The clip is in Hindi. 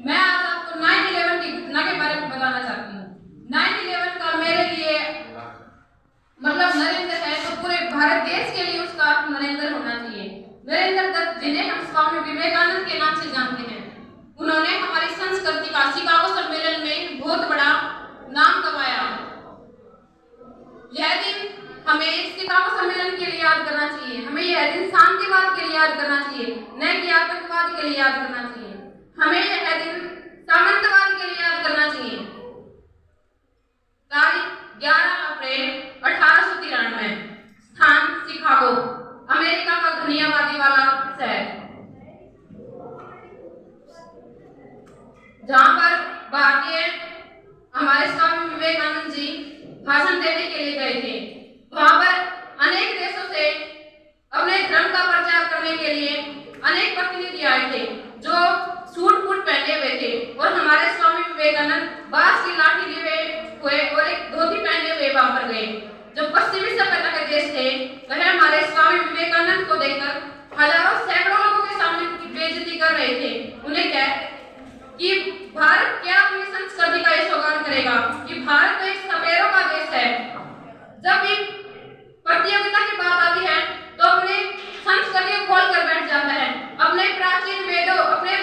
मैं आज आपको 9/11 की घटना के बारे में बताना चाहती हूँ। 9/11 का मेरे लिए मतलब नरेंद्र है तो पूरे भारत देश के लिए उसका अर्थ नरेंद्र होना चाहिए। नरेंद्र दत्त, जिन्हें हम स्वामी विवेकानंद के नाम से जानते हैं, उन्होंने हमारी संस्कृति का शिकागो सम्मेलन में बहुत बड़ा नाम कमाया। यह दिन हमें शिकागो सम्मेलन के लिए याद करना चाहिए। हमें यह दिन शांतिवाद के लिए याद करना चाहिए, न कि आतंकवाद के लिए याद करना चाहिए। हमें यह दिन सामंतवाद के लिए याद करना चाहिए। तारीख 11 अप्रैल 1893, स्थान शिकागो, अमेरिका का घनी आबादी वाला शहर, जहां पर भारतीय हमारे स्वामी विवेकानंद जी भाषण देने के लिए गए थे। वहां पर अनेक देशों से अपने धर्म का प्रचार करने के लिए अनेक प्रतिनिधि आए थे जो सूट बूट पहने हुए थे, और हमारे स्वामी विवेकानंद बांस की लाठी लिए हुए और एक धोती पहने हुए वहां पर गए। जो पश्चिमी सभ्यता के देश थे, वह हमारे स्वामी विवेकानंद को देखकर हजारों सैकड़ों लोगों के सामने बेइज्जती कर रहे थे। उन्हें क्या कि भारत क्या अपनी संस्कृति का ये सौगान करेगा कि भारत तो एक सपेरों का देश है। जब भी प्रतियोगिता की बात आती है तो अपने संस्कृति को खोल कर बैठ जाता है, अपने प्राचीन वेदों, अपने